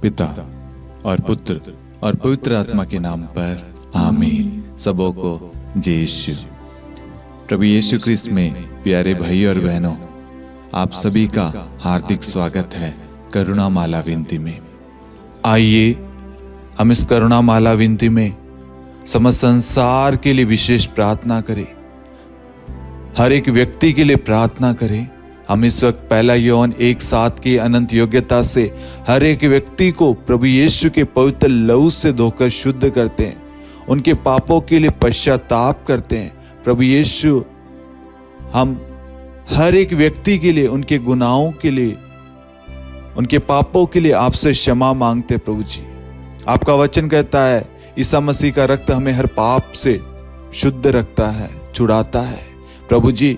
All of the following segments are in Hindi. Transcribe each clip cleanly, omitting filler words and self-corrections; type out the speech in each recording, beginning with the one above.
पिता और पुत्र और पवित्र आत्मा के नाम पर आमीन। सबों को जय यीशु। प्रभु यीशु क्रिस्त में प्यारे भाई और बहनों, आप सभी का हार्दिक स्वागत है करुणा माला विनती में। आइए हम इस करुणा माला विनती में समस्त संसार के लिए विशेष प्रार्थना करें, हर एक व्यक्ति के लिए प्रार्थना करें। हम इस वक्त पहला योहन 1:7 की अनंत योग्यता से हर एक व्यक्ति को प्रभु यीशु के पवित्र लहू से धोकर शुद्ध करते हैं, उनके पापों के लिए पश्चाताप करते हैं। प्रभु यीशु, हम हर एक व्यक्ति के लिए, उनके गुनाहों के लिए, उनके पापों के लिए आपसे क्षमा मांगते। प्रभु जी, आपका वचन कहता है ईसा मसीह का रक्त हमें हर पाप से शुद्ध रखता है, छुड़ाता है। प्रभु जी,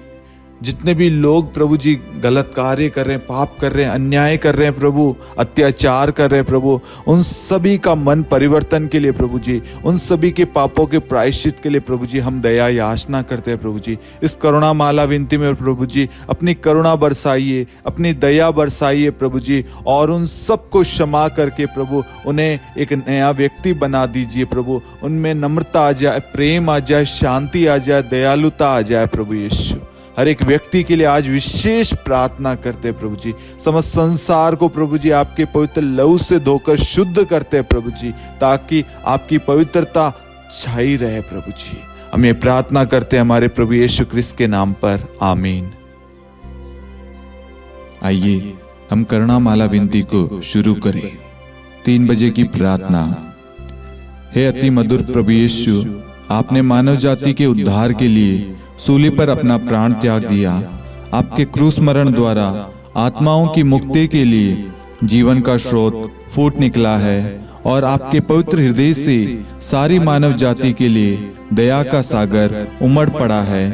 जितने भी लोग प्रभु जी गलत कार्य कर रहे हैं, पाप कर रहे हैं, अन्याय कर रहे हैं प्रभु, अत्याचार कर रहे हैं प्रभु, उन सभी का मन परिवर्तन के लिए प्रभु जी, उन सभी के पापों के प्रायश्चित के लिए प्रभु जी हम दया याचना करते हैं। प्रभु जी, इस करुणा माला विनती में प्रभु जी अपनी करुणा बरसाइए, अपनी दया बरसाइए प्रभु जी, और उन सबको क्षमा करके प्रभु उन्हें एक नया व्यक्ति बना दीजिए प्रभु। उनमें नम्रता आ जाए, प्रेम आ जाए, शांति आ जाए, दयालुता आ जाए प्रभु यीशु। हर एक व्यक्ति के लिए आज विशेष प्रार्थना करते हैं प्रभु जी। समस्त संसार को प्रभु जी आपके पवित्र लहू से धोकर शुद्ध करते हैं प्रभु जी, ताकि आपकी पवित्रता छाई रहे प्रभु जी। हम ये प्रार्थना करते हैं हमारे प्रभु यीशु क्रिस्त के नाम पर, आमीन। आइए हम करुणा माला विनती को शुरू करें। 3 बजे की प्रार्थना। हे अति मधुर प्रभु यीशु, आपने मानव जाति के उद्धार के लिए सूली पर अपना प्राण त्याग दिया। आपके क्रूस मरण द्वारा आत्माओं की मुक्ति के लिए जीवन का स्रोत फूट निकला है और आपके पवित्र हृदय से सारी मानव जाति के लिए दया का सागर उमड़ पड़ा है।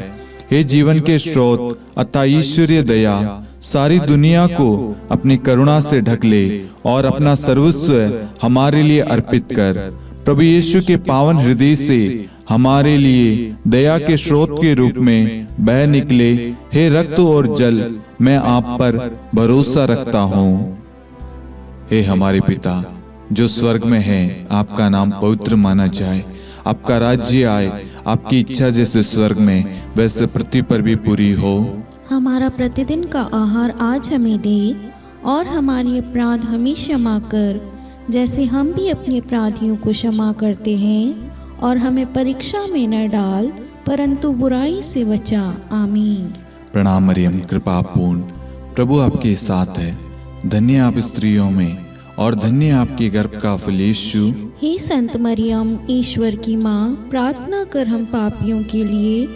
हे जीवन के स्रोत अतः ईश्वरीय दया, सारी दुनिया को अपनी करुणा से ढक ले और अपना सर्वस्व हमारे लिए अर्पित कर। प्रभु यीशु के पावन हृदय से हमारे लिए दया के स्रोत के रूप में बह निकले। हे रक्त और जल, मैं आप पर भरोसा रखता हूँ। हे हमारे पिता जो स्वर्ग में है, आपका नाम पवित्र माना जाए, आपका राज्य आए, आपकी इच्छा जैसे स्वर्ग में वैसे पृथ्वी पर भी पूरी हो। हमारा प्रतिदिन का आहार आज हमें दे, और हमारे अपराध हमें क्षमा कर, जैसे हम भी अपने अपराधियों को क्षमा करते हैं, और हमें परीक्षा में न डाल, परंतु बुराई से बचा। आमीन। प्रणाम मरियम, कृपा पूर्ण, प्रभु आपके साथ है। धन्य आप स्त्रियों में और धन्य आपके गर्भ का फल यीशु। हे संत मरियम, ईश्वर की माँ, प्रार्थना कर हम पापियों के लिए,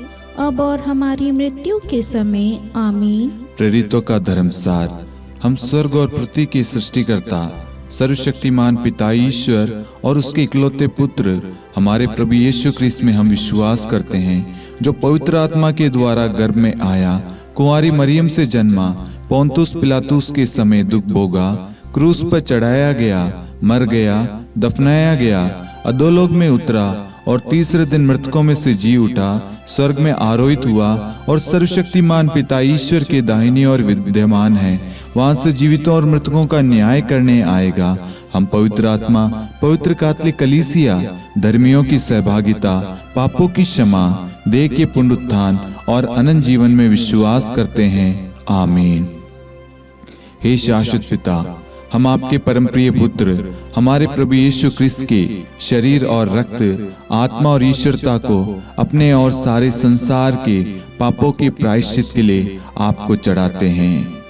अब और हमारी मृत्यु के समय। आमीन। प्रेरितों का धर्मसार। हम स्वर्ग और पृथ्वी के सृष्टिकर्ता सर्वशक्तिमान पिता ईश्वर और उसके इकलौते पुत्र हमारे प्रभु यीशु क्रिस्त में हम विश्वास करते हैं, जो पवित्र आत्मा के द्वारा गर्भ में आया, कुंवारी मरियम से जन्मा, पोंतुस पिलातुस के समय दुख भोगा, क्रूस पर चढ़ाया गया, मर गया, दफनाया गया, अधोलोक में उतरा और तीसरे दिन मृतकों में से जी उठा, स्वर्ग में आरोहित हुआ और सर्वशक्तिमान पिता ईश्वर के दाहिनी ओर विद्यमान है। वहां से जीवितों और मृतकों का न्याय करने आएगा। हम पवित्र आत्मा, पवित्र कैथोलिक कलीसिया, धर्मियों की सहभागिता, पापों की क्षमा, देह के पुनरुत्थान और अनंत जीवन में विश्वास करते हैं। आमीन। हे शाश्वत पिता, हम आपके परम प्रिय पुत्र हमारे प्रभु यीशु क्रिस्त के शरीर और रक्त, आत्मा और ईश्वरता को अपने और सारे संसार के पापों के प्रायश्चित के लिए आपको चढ़ाते हैं।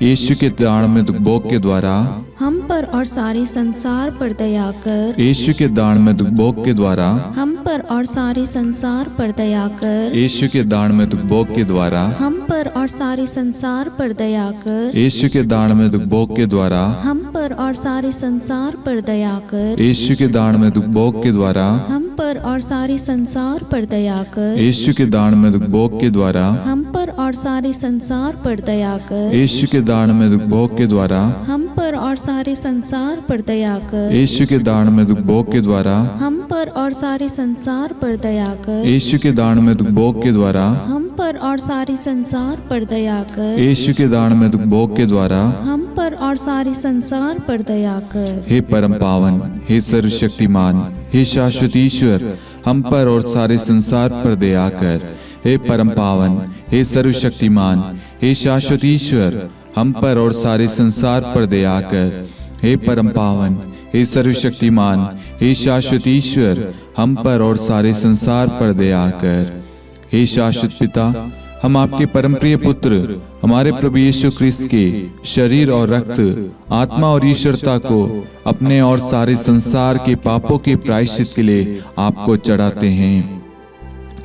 यीशु के दान भोग के द्वारा हम पर और सारे संसार पर दया कर। यीशु के दान भोग के द्वारा हम पर और सारे संसार पर दया कर। यीशु के दान भोग के द्वारा हम पर और सारे संसार पर दया कर। यीशु के दान भोग के द्वारा हम पर और सारे संसार पर दया कर। यीशु के दान भोग के द्वारा हम पर और सारे संसार पर दया कर। यीशु के दान भोग के द्वारा हम पर और सारे संसार पर दया कर। यीशु के दान भोग के द्वारा हम पर और सारे संसार पर दया कर। यीशु के दान भोग के द्वारा हम पर और सारे संसार पर दया कर। यीशु के दान भोग के द्वारा हम पर पर और सारे संसार पर दया कर। यीशु के दान में भोग के द्वारा हम पर और सारे संसार पर दया कर। हे परम पावन, हे सर्वशक्तिमान, हे शाश्वत ईश्वर, हम पर और सारे संसार पर दया कर। हे परम पावन, हे सर्वशक्तिमान, हे शाश्वत ईश्वर, हम पर और सारे संसार पर दया कर। हे परम पावन, हे सर्वशक्तिमान, हे शाश्वत ईश्वर, हम पर और सारे संसार पर दया कर। हे शाश्वत पिता, हम आपके परम प्रिय पुत्र हमारे प्रभु यीशु क्रिस्त के शरीर और रक्त, आत्मा और ईश्वरता को अपने और सारे संसार के पापों के प्रायश्चित के लिए आपको चढ़ाते हैं।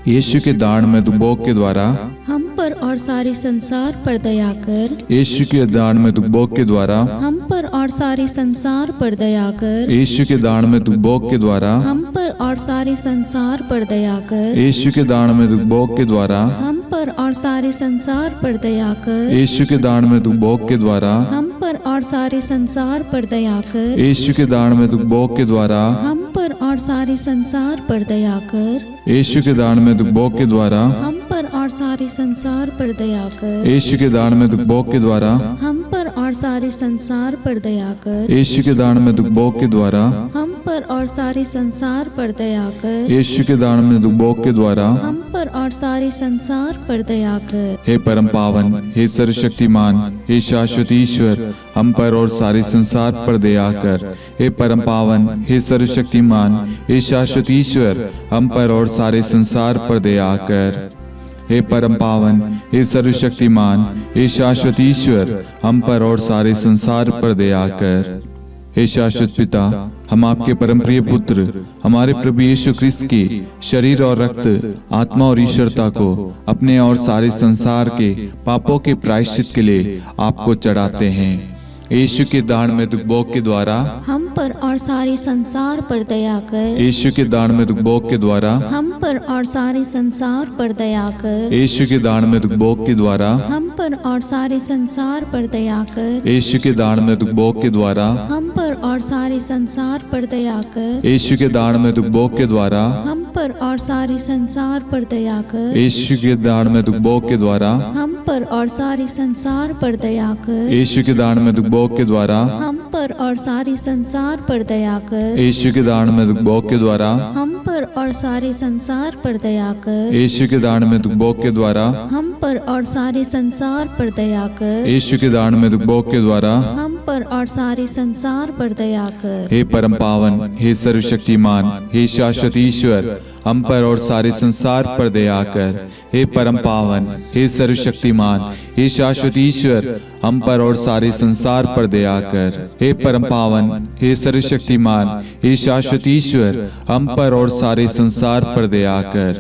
यीशु के दान में भोग के द्वारा हम पर और सारे संसार पर दया कर। यीशु के दान में भोग के द्वारा हम पर और सारे संसार पर दया कर। यीशु के दान में भोग के द्वारा हम पर और सारे संसार पर दया कर। यीशु के दान में भोग के द्वारा हम पर और सारे संसार पर दया कर। यीशु के दान में भोग के द्वारा हम पर और सारे संसार पर दया कर। यीशु के दान में भोग के द्वारा हम पर और सारे संसार पर दया कर। यीशु के दान में भोग के द्वारा हम पर और सारे संसार पर दया कर। यीशु के दान में भोग के द्वारा हम पर और सारे संसार पर दया कर। यीशु के दान में भोग के द्वारा हम पर और सारे संसार पर दया कर। यीशु के दान में भोग के द्वारा हम पर और सारे संसार पर दया कर। हे परम पावन, हे सर्वशक्तिमान, हे शाश्वत ईश्वर, हम पर और सारे संसार पर दया कर। हे परम पावन, हे सर्वशक्तिमान, हे शाश्वत ईश्वर, हम पर और सारे संसार पर दया कर। हे परम पावन, हे सर्वशक्तिमान, हे शाश्वत ईश्वर, हम पर और सारे संसार पर दया कर। हे शाश्वत पिता, हम आपके परम प्रिय पुत्र हमारे प्रभु यीशु क्रिस्त के शरीर और रक्त, आत्मा और ईश्वरता को अपने और सारे संसार के पापों के प्रायश्चित के लिए आपको चढ़ाते हैं। यीशु के दान में भोग के द्वारा हम पर और सारे संसार पर दया कर। यीशु के दान में भोग के द्वारा हम पर और सारे संसार पर दया कर। यीशु के दान में भोग के द्वारा हम पर और सारे संसार पर दया कर। यीशु के दान में भोग के द्वारा हम पर और सारे संसार पर दया कर। यीशु के दान में भोग के द्वारा हम पर और सारे संसार पर दया कर। यीशु के दान में भोग के द्वारा हम पर और सारे संसार पर दया कर। यीशु के दान में भोग के द्वारा हम पर और सारे संसार पर दया कर। यीशु के दान में भोग के द्वारा हम पर और सारे संसार पर दया कर। यीशु के दान में भोग के द्वारा हम पर और सारे संसार पर दया कर। यीशु के दान में भोग के द्वारा हम पर और सारे संसार पर दया कर। हे परम पावन, हे सर्वशक्तिमान, हे शाश्वत ईश्वर, हम पर और सारे संसार पर दया कर। हे परम पावन, हे सर्वशक्तिमान, हे शाश्वत ईश्वर, हम पर और सारे संसार पर दया कर। हे परम पावन, हे सर्वशक्तिमान, हे शाश्वत ईश्वर, हम पर और सारे संसार पर दया कर।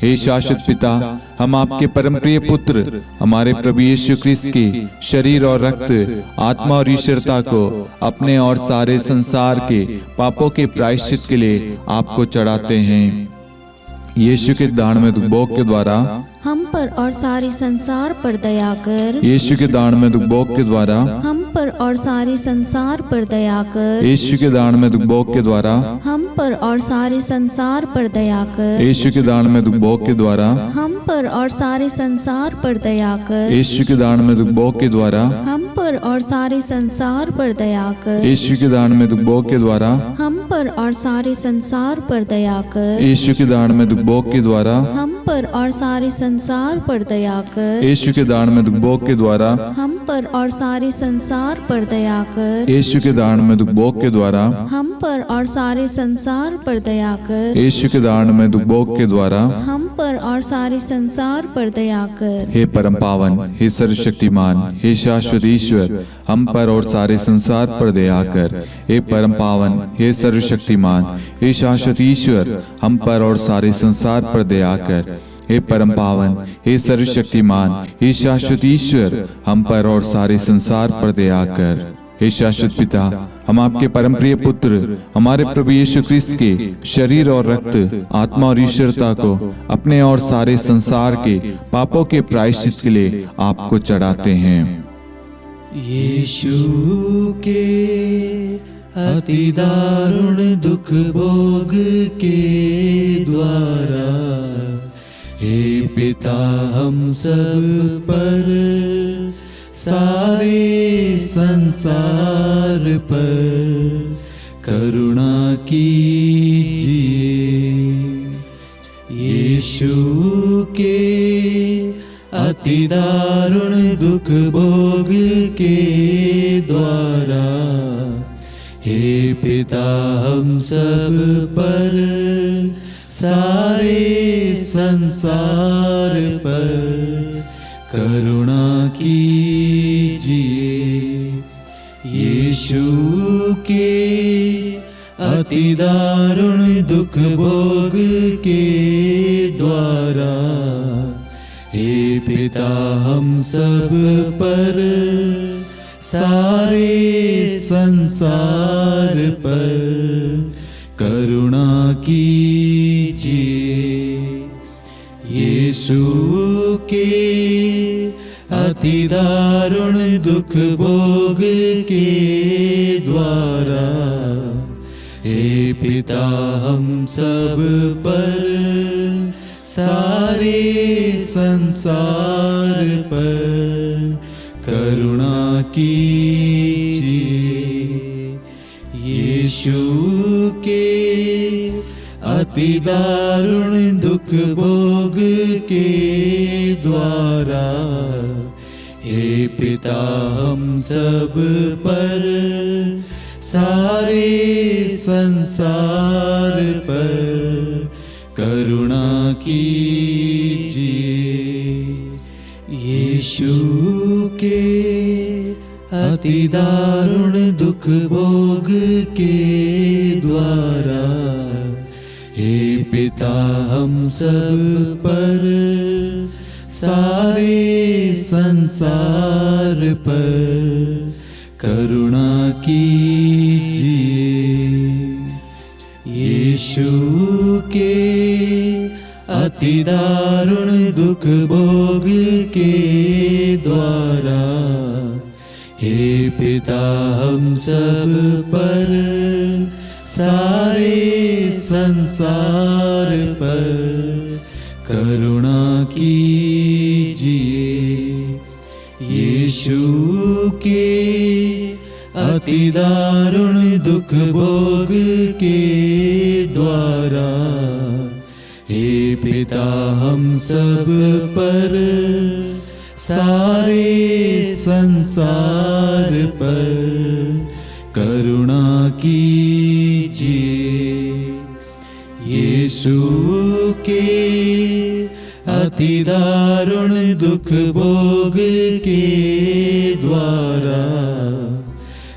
हे शाश्वत पिता, हम आपके परम प्रिय पुत्र हमारे प्रभु यीशु क्रिस्त के शरीर और रक्त, आत्मा और ईश्वरता को अपने और सारे संसार के पापों के प्रायश्चित के लिए आपको चढ़ाते हैं। यीशु के दान में भोग के द्वारा हम पर और सारे संसार पर दया कर। यीशु के दान में भोग के द्वारा हम पर और सारे संसार पर दया कर। यीशु के दान में भोग के द्वारा हम पर और सारे संसार पर दया कर। यीशु के दान में भोग के द्वारा हम पर और सारे संसार पर दया कर। यीशु के दान में भोग के द्वारा हम पर और सारे संसार पर दया कर। यीशु के दान में भोग के द्वारा हम पर और सारे संसार पर दया कर। यीशु के दान में भोग के द्वारा हम पर और सारे संसार पर दया कर। यीशु के दान में भोग के द्वारा हम पर और सारे संसार पर दया कर। यीशु के दान में भोग के द्वारा हम पर और सारे संसार पर दया कर। यीशु के दान में भोग के द्वारा हम पर और सारे संसार पर दया कर। हे परम पावन, हे सर्वशक्तिमान, हे शाश्वत ईश्वर, हम पर और सारे संसार पर दया कर। हे परम पावन, हे सर्वशक्तिमान, हे शाश्वत ईश्वर, हम पर और सारे संसार पर दया कर। हे परम पावन, हे सर्वशक्तिमान, हे शाश्वत ईश्वर, हम पर और सारे संसार पर दया कर। हे शाश्वत पिता, हम आपके परम प्रिय पुत्र हमारे प्रभु यीशु क्रिस्त के शरीर और रक्त, आत्मा और ईश्वरता को अपने और सारे संसार के पापों के प्रायश्चित के लिए आपको चढ़ाते हैं। यीशु के अति दारुण दुख भोग के द्वारा हे पिता हम सब पर, सारे संसार पर करुणा कीजिए। यीशु के अति दारुण दुख भोग के द्वारा, हे पिता हम सब पर, सारे संसार पर करुणा कीजिए। यीशु के अति दारुण दुख भोग के द्वारा, हे पिता हम सब पर, सारे संसार पर करुणा कीजिए। यीशु के अति दारुण दुख भोग के द्वारा, हे पिता हम सब पर, सारे संसार पर करुणा कीजिए। यीशु के अति दारुण दुख भोग के द्वारा, हे पिता हम सब पर, सारे संसार पर करुणा कीजिए। यीशु के अति दारुण दुख भोग के द्वारा, हे पिता हम सब पर, सारे संसार पर करुणा कीजिए। यीशु के अति दारुण दुख भोग के द्वारा, हे पिता हम सब पर, सारे संसार पर करुणा कीजिए। यीशु के अति दारुण दुख भोग के द्वारा, हे पिता हम सब पर, सारे संसार पर करुणा कीजिए। यीशु के अति दारुण दुख भोग के द्वारा,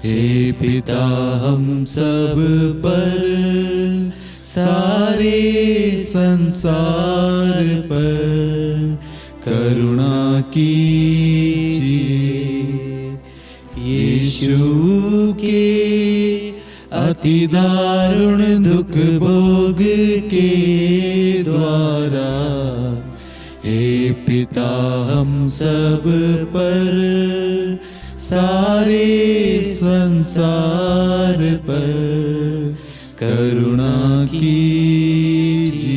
हे पिता हम सब पर, सारे संसार पर करुणा कीजिए। यीशु के अति दारुण दुख भोग के द्वारा, हे पिता हम सब पर, सारे संसार पर करुणा कीजिए।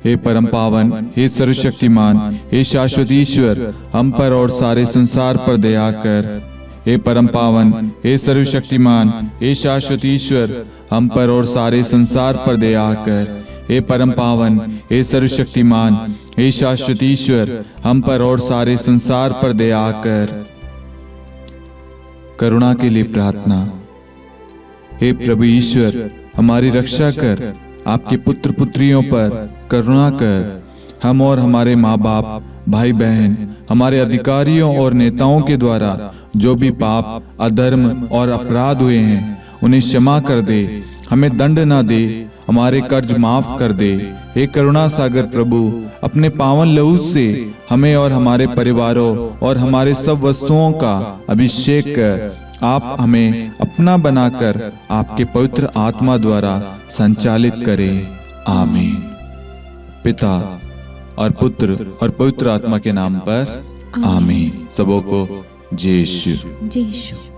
हे परम पावन, हे सर्वशक्तिमान, हे शाश्वत ईश्वर, हम पर और सारे संसार पर दया कर। हे परम पावन, हे सर्वशक्तिमान, हे शाश्वत ईश्वर, हम पर और सारे संसार पर दया कर। हे परम पावन, हे सर्वशक्तिमान, हे शाश्वत ईश्वर, हम पर और सारे संसार पर दया कर। करुणा के लिए प्रार्थना। हे प्रभु ईश्वर, हमारी रक्षा कर, आपके पुत्र पुत्रियों पर करुणा कर। हम और हमारे माँ बाप, भाई बहन, हमारे अधिकारियों और नेताओं के द्वारा जो भी पाप, अधर्म और अपराध हुए हैं, उन्हें क्षमा कर दे, हमें दंड ना दे, हमारे कर्ज माफ कर दे। हे करुणा सागर प्रभु, अपने पावन लहू से हमें और हमारे परिवारों और हमारे सब वस्तुओं का अभिषेक कर। आप हमें अपना बनाकर आपके पवित्र आत्मा द्वारा संचालित करें। आमीन। पिता और पुत्र और पवित्र आत्मा के नाम पर आमीन। सबों को जय यीशु। जय यीशु।